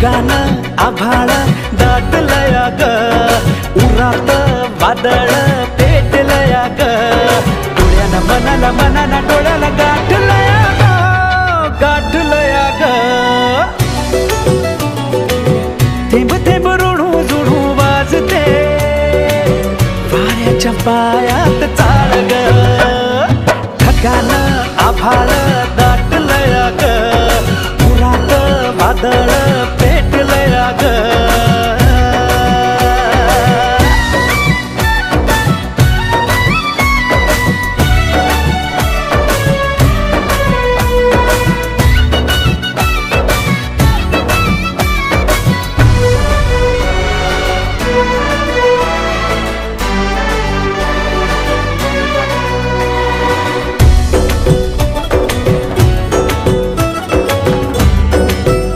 ढगानं आभाळ दाटलया ग, उरात वादळ पेटलया ग, डोळ्यानं मनाला मनाला डोळ्याला गाठलया ग, गाठलया ग. थेंब थेंब ऋणू जुळू वाजते वाऱ्याच्या पायात चाळ ग, ढगानं आभाळ दाटलया ग, उरात वादळ